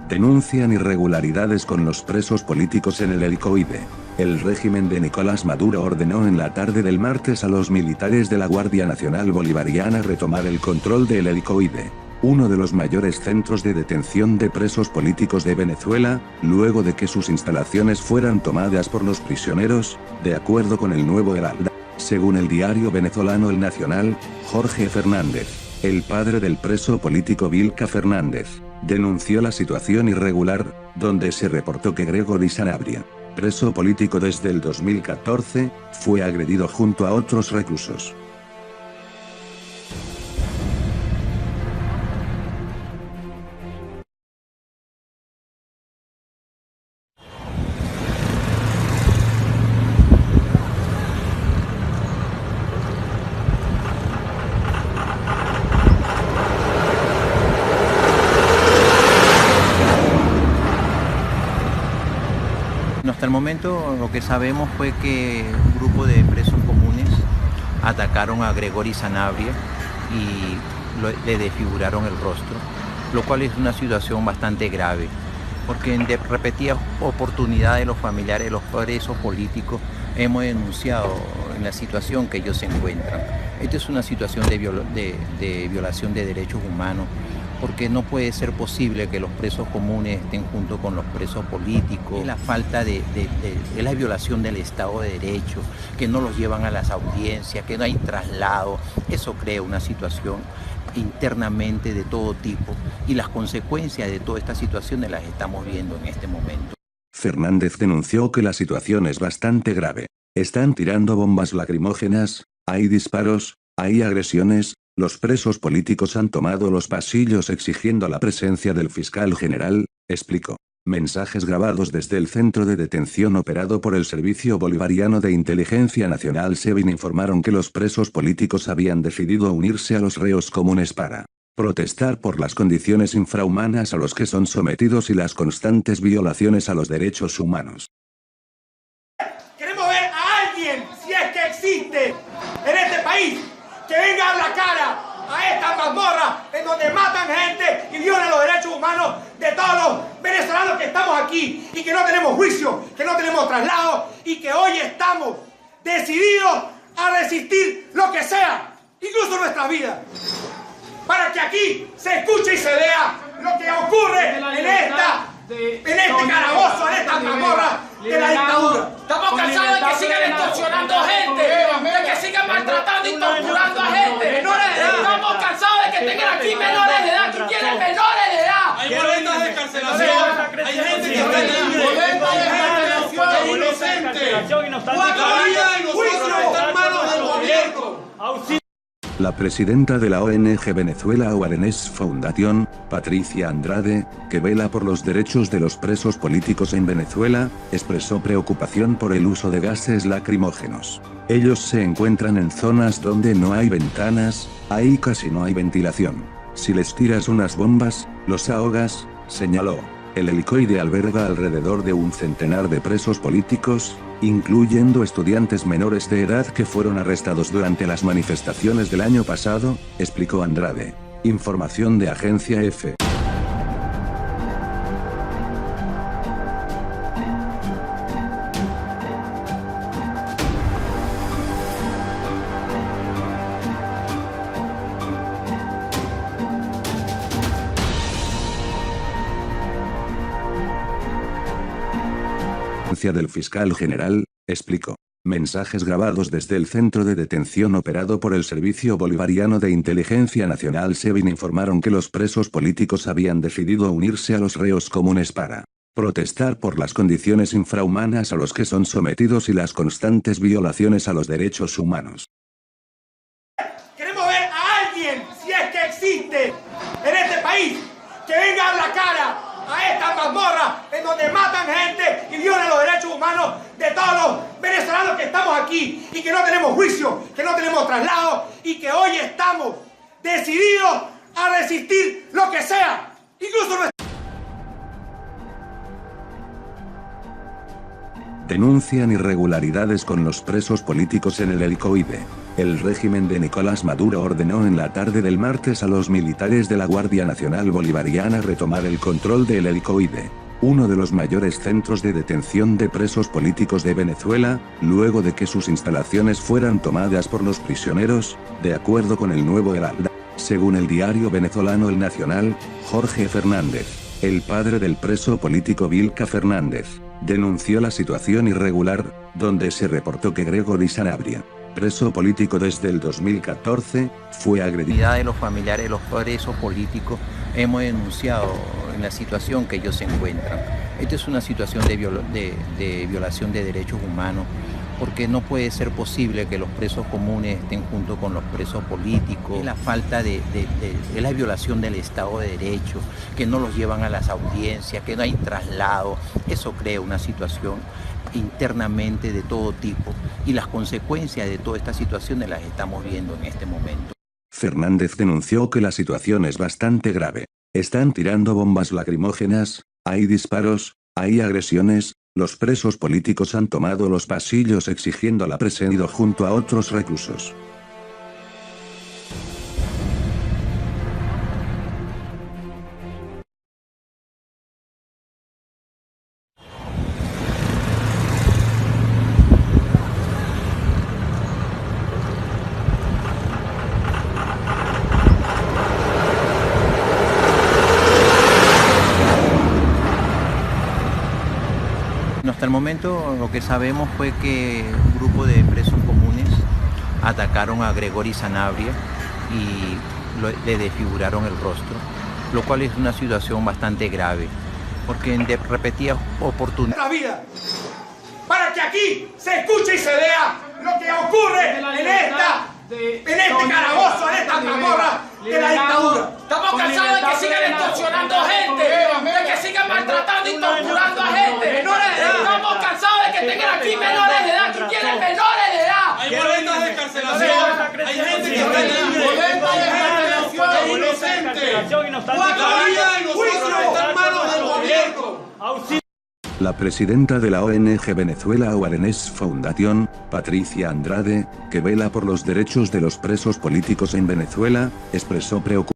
denuncian irregularidades con los presos políticos en el helicoide. El régimen de Nicolás Maduro ordenó en la tarde del martes a los militares de la Guardia Nacional Bolivariana retomar el control del helicoide, uno de los mayores centros de detención de presos políticos de Venezuela, luego de que sus instalaciones fueran tomadas por los prisioneros, de acuerdo con el Nuevo Heraldo. Según el diario venezolano El Nacional, Jorge Fernández, el padre del preso político Vilca Fernández, denunció la situación irregular, donde se reportó que Gregory Sanabria, preso político desde el 2014, fue agredido junto a otros reclusos. Hasta el momento lo que sabemos fue que un grupo de presos comunes atacaron a Gregory Sanabria y le desfiguraron el rostro, lo cual es una situación bastante grave, porque en repetidas oportunidades los familiares de los presos políticos hemos denunciado en la situación que ellos se encuentran. Esta es una situación de violación de derechos humanos, porque no puede ser posible que los presos comunes estén junto con los presos políticos. La falta es la violación del Estado de Derecho, que no los llevan a las audiencias, que no hay traslado. Eso crea una situación internamente de todo tipo, y las consecuencias de todas estas situaciones las estamos viendo en este momento. Fernández denunció que la situación es bastante grave. Están tirando bombas lacrimógenas, hay disparos, hay agresiones. Los presos políticos han tomado los pasillos exigiendo la presencia del fiscal general, explicó. Mensajes grabados desde el centro de detención operado por el Servicio Bolivariano de Inteligencia Nacional SEBIN informaron que los presos políticos habían decidido unirse a los reos comunes para protestar por las condiciones infrahumanas a los que son sometidos y las constantes violaciones a los derechos humanos. Queremos ver a alguien, si es que existe, en este país, que venga a la cara a esta mazmorra en donde matan gente y violan los derechos humanos de todos los venezolanos que estamos aquí y que no tenemos juicio, que no tenemos traslado y que hoy estamos decididos a resistir lo que sea, incluso nuestras vidas, para que aquí se escuche y se vea lo que ocurre en este calabozo, en esta mazmorra de la dictadura. Estamos cansados de que sigan extorsionando gente, de que sigan maltratando y torturando a gente. Estamos cansados de que tengan aquí menores de edad, que tienen menores de edad. Hay boletas de carcelación, hay gente que está libre, boletas de carcelación inocente. La vida de nosotros está en manos del gobierno. La presidenta de la ONG Venezuela Awareness Foundation, Patricia Andrade, que vela por los derechos de los presos políticos en Venezuela, expresó preocupación por el uso de gases lacrimógenos. Ellos se encuentran en zonas donde no hay ventanas, ahí casi no hay ventilación. Si les tiras unas bombas, los ahogas, señaló. El helicoide alberga alrededor de un centenar de presos políticos, incluyendo estudiantes menores de edad que fueron arrestados durante las manifestaciones del año pasado, explicó Andrade. Información de Agencia EFE. Del fiscal general, explicó. Mensajes grabados desde el centro de detención operado por el Servicio Bolivariano de Inteligencia Nacional SEBIN informaron que los presos políticos habían decidido unirse a los reos comunes para protestar por las condiciones infrahumanas a los que son sometidos y las constantes violaciones a los derechos humanos. Queremos ver a alguien, si es que existe, en este país, que venga a la cara a esta mazmorra en donde matan gente y violan los derechos humanos de todos los venezolanos que estamos aquí y que no tenemos juicio, que no tenemos traslado y que hoy estamos decididos a resistir lo que sea, incluso nuestra... Denuncian irregularidades con los presos políticos en el helicoide. El régimen de Nicolás Maduro ordenó en la tarde del martes a los militares de la Guardia Nacional Bolivariana retomar el control del helicoide, uno de los mayores centros de detención de presos políticos de Venezuela, luego de que sus instalaciones fueran tomadas por los prisioneros, de acuerdo con el Nuevo Heraldo. Según el diario venezolano El Nacional, Jorge Fernández, el padre del preso político Vilca Fernández, denunció la situación irregular, donde se reportó que Gregory Sanabria, preso político desde el 2014, fue agredido. De los familiares de los presos políticos hemos denunciado en la situación que ellos se encuentran. Esta es una situación de violación de derechos humanos, porque no puede ser posible que los presos comunes estén junto con los presos políticos. Es la falta es la violación del Estado de Derecho, que no los llevan a las audiencias, que no hay traslado. Eso crea una situación internamente de todo tipo, y las consecuencias de todas estas situaciones las estamos viendo en este momento. Fernández denunció que la situación es bastante grave. Están tirando bombas lacrimógenas, hay disparos, hay agresiones, los presos políticos han tomado los pasillos exigiendo la presencia junto a otros reclusos. Hasta el momento lo que sabemos fue que un grupo de presos comunes atacaron a Gregory Sanabria y le desfiguraron el rostro, lo cual es una situación bastante grave, porque en repetidas oportunidades... La vida, para que aquí se escuche y se vea lo que ocurre en este calabozo, en esta mazmorra de la dictadura. Estamos cansados de que sigan extorsionando gente, de que sigan maltratando y torturando a gente. Estamos cansados de que tengan aquí menores de edad, que tienen menores de edad. Hay boletas de carcelación, hay gente que está libre, boletas de carcelación, inocente. La vida de nosotros está en manos del gobierno. La presidenta de la ONG Venezuela Awareness Foundation, Patricia Andrade, que vela por los derechos de los presos políticos en Venezuela, expresó preocupación